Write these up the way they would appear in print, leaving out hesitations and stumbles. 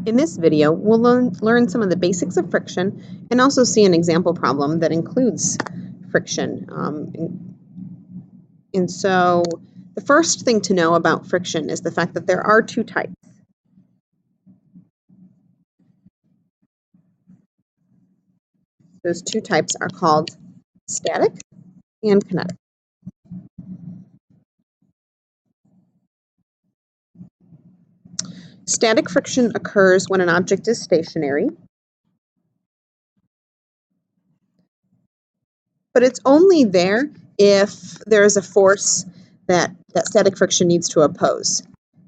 In this video, we'll learn some of the basics of friction and also see an example problem that includes friction. And so the first thing to know about friction is the fact that there are two types. Those two types are called static and kinetic. Static friction occurs when an object is stationary, but it's only there if there is a force that static friction needs to oppose.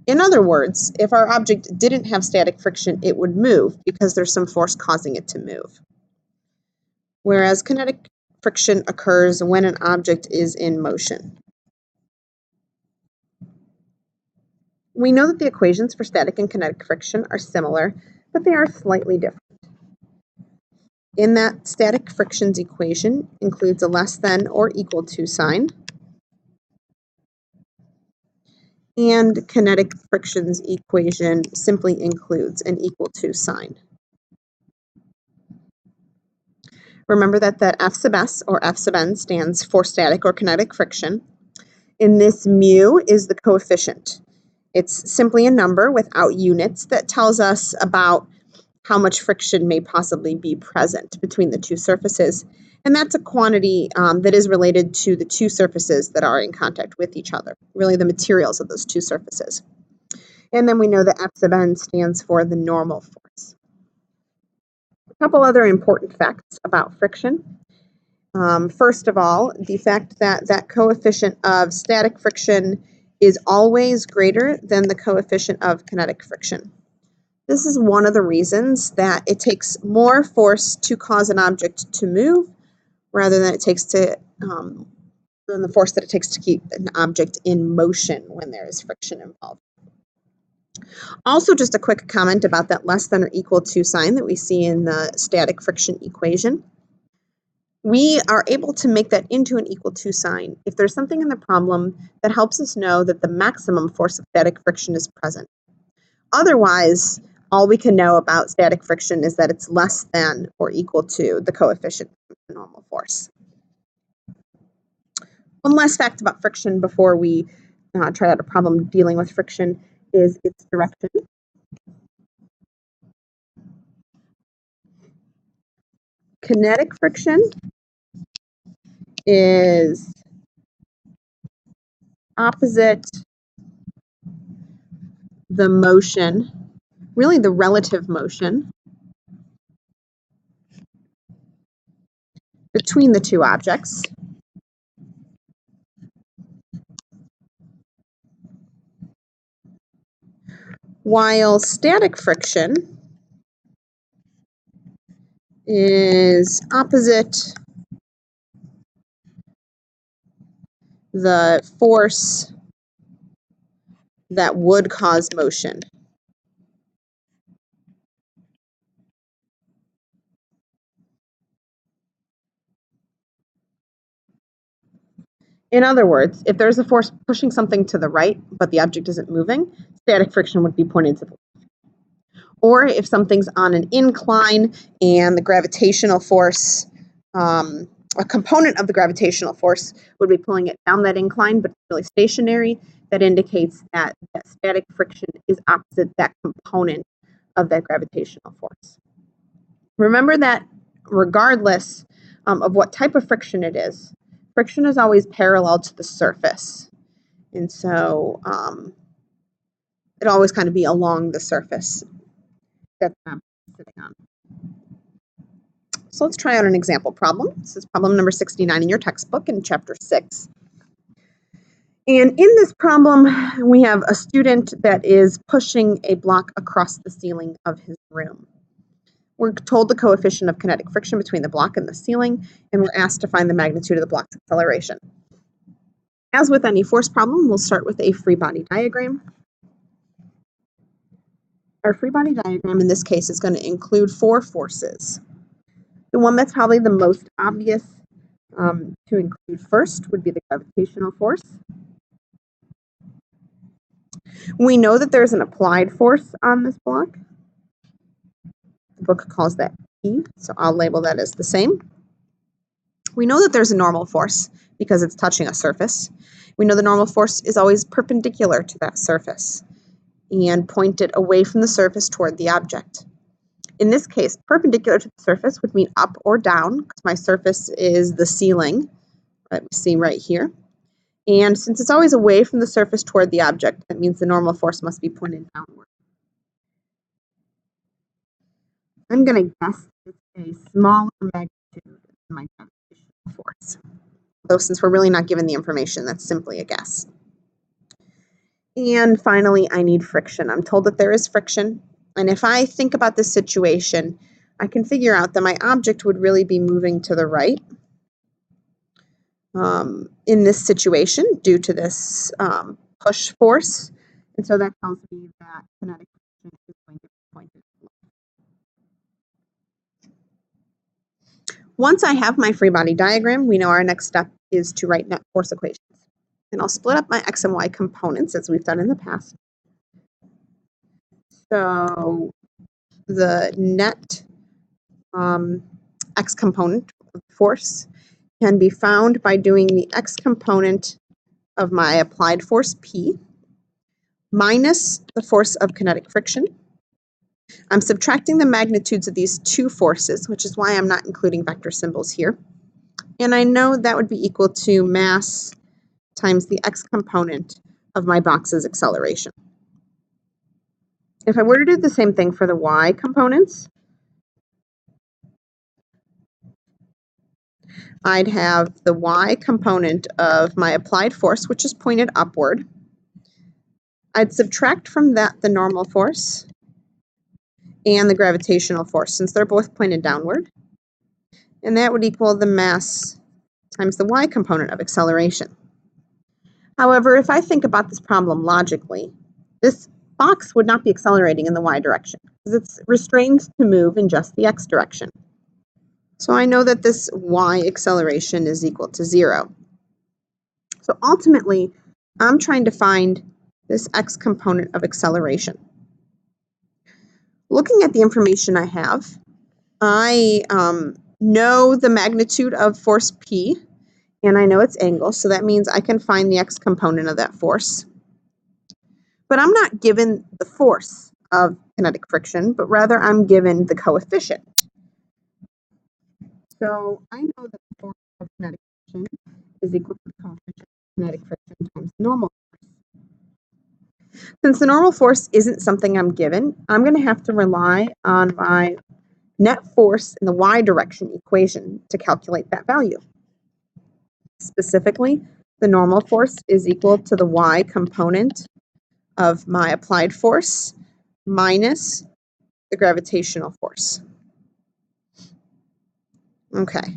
In other words, if our object didn't have static friction, it would move because there's some force causing it to move. Whereas kinetic friction occurs when an object is in motion. We know that the equations for static and kinetic friction are similar, but they are slightly different. In that static friction's equation includes a less than or equal to sign, and kinetic friction's equation simply includes an equal to sign. Remember that F sub s or F sub n stands for static or kinetic friction. And this mu is the coefficient. It's simply a number without units that tells us about how much friction may possibly be present between the two surfaces. And that's a quantity that is related to the two surfaces that are in contact with each other, really the materials of those two surfaces. And then we know that F sub n stands for the normal force. A couple other important facts about friction. First of all, the fact that coefficient of static friction is always greater than the coefficient of kinetic friction. This is one of the reasons that it takes more force to cause an object to move rather than than the force that it takes to keep an object in motion when there is friction involved. Also, just a quick comment about that less than or equal to sign that we see in the static friction equation. We are able to make that into an equal to sign if there's something in the problem that helps us know that the maximum force of static friction is present. Otherwise, all we can know about static friction is that it's less than or equal to the coefficient of the normal force. One last fact about friction before we try out a problem dealing with friction is its direction. Kinetic friction is opposite the motion, really the relative motion between the two objects. While static friction is opposite the force that would cause motion. In other words, if there's a force pushing something to the right, but the object isn't moving, static friction would be pointed to the left. Or if something's on an incline and the gravitational force, a component of the gravitational force would be pulling it down that incline, but it's really stationary, that indicates that static friction is opposite that component of that gravitational force. Remember that regardless of what type of friction it is, friction is always parallel to the surface. And so it'll always kind of be along the surface that I'm sitting on. So let's try out an example problem. This is problem number 69 in your textbook in chapter 6. And in this problem, we have a student that is pushing a block across the ceiling of his room. We're told the coefficient of kinetic friction between the block and the ceiling, and we're asked to find the magnitude of the block's acceleration. As with any force problem, we'll start with a free body diagram. Our free body diagram in this case is going to include 4 forces. The one that's probably the most obvious to include first would be the gravitational force. We know that there's an applied force on this block. The book calls that P, so I'll label that as the same. We know that there's a normal force because it's touching a surface. We know the normal force is always perpendicular to that surface and pointed away from the surface toward the object. In this case, perpendicular to the surface would mean up or down, because my surface is the ceiling that we see right here. And since it's always away from the surface toward the object, that means the normal force must be pointed downward. I'm going to guess it's a smaller magnitude than my gravitational force. Though since we're really not given the information, that's simply a guess. And finally, I need friction. I'm told that there is friction. And if I think about this situation, I can figure out that my object would really be moving to the right in this situation due to this push force. And so that tells me that kinetic friction is going to be pointed left. Once I have my free body diagram, we know our next step is to write net force equations. And I'll split up my x and y components as we've done in the past. So the net x component of force can be found by doing the x component of my applied force P minus the force of kinetic friction. I'm subtracting the magnitudes of these two forces, which is why I'm not including vector symbols here. And I know that would be equal to mass times the x component of my box's acceleration. If I were to do the same thing for the y components, I'd have the y component of my applied force, which is pointed upward. I'd subtract from that the normal force and the gravitational force, since they're both pointed downward. And that would equal the mass times the y component of acceleration. However, if I think about this problem logically, this box would not be accelerating in the y direction, because it's restrained to move in just the x direction. So I know that this y acceleration is equal to 0. So ultimately, I'm trying to find this x component of acceleration. Looking at the information I have, I know the magnitude of force P, and I know its angle, so that means I can find the x component of that force. But I'm not given the force of kinetic friction, but rather I'm given the coefficient. So I know that the force of kinetic friction is equal to the coefficient of kinetic friction times the normal force. Since the normal force isn't something I'm given, I'm going to have to rely on my net force in the y direction equation to calculate that value. Specifically, the normal force is equal to the y component of my applied force minus the gravitational force. Okay,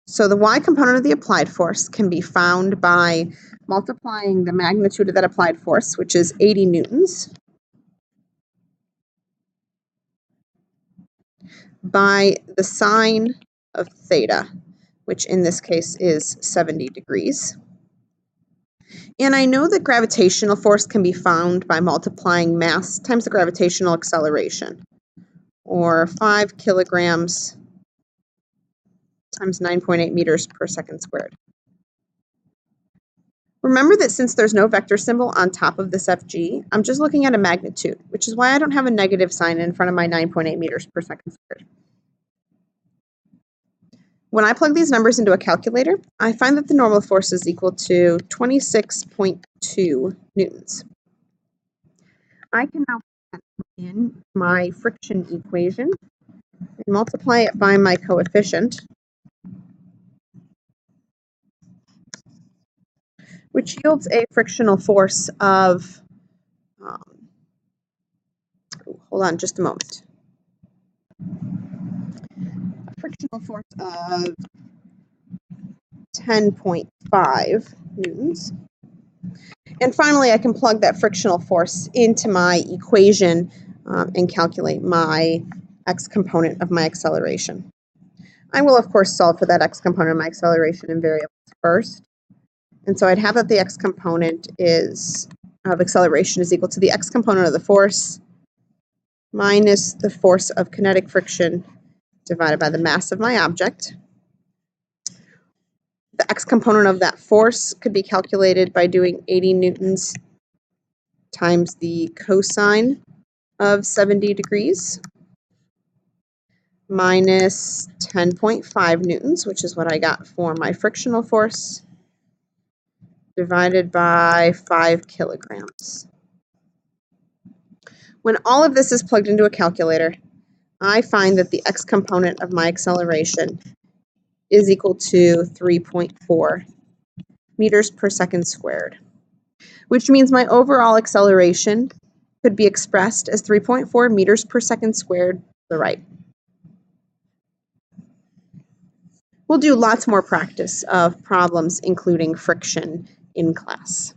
so the y component of the applied force can be found by multiplying the magnitude of that applied force, which is 80 newtons, by the sine of theta, which in this case is 70 degrees. And I know that gravitational force can be found by multiplying mass times the gravitational acceleration, or 5 kilograms times 9.8 meters per second squared. Remember that since there's no vector symbol on top of this FG, I'm just looking at a magnitude, which is why I don't have a negative sign in front of my 9.8 meters per second squared. When I plug these numbers into a calculator, I find that the normal force is equal to 26.2 newtons. I can now put in my friction equation and multiply it by my coefficient, which yields a frictional force of, hold on just a moment, a frictional force of 10.5 newtons. And finally, I can plug that frictional force into my equation and calculate my x component of my acceleration. I will, of course, solve for that x component of my acceleration in variables first. And so I'd have that the x component of acceleration is equal to the x component of the force minus the force of kinetic friction divided by the mass of my object. The x component of that force could be calculated by doing 80 newtons times the cosine of 70 degrees minus 10.5 newtons, which is what I got for my frictional force, divided by 5 kilograms. When all of this is plugged into a calculator, I find that the x component of my acceleration is equal to 3.4 meters per second squared, which means my overall acceleration could be expressed as 3.4 meters per second squared to the right. We'll do lots more practice of problems including friction in class.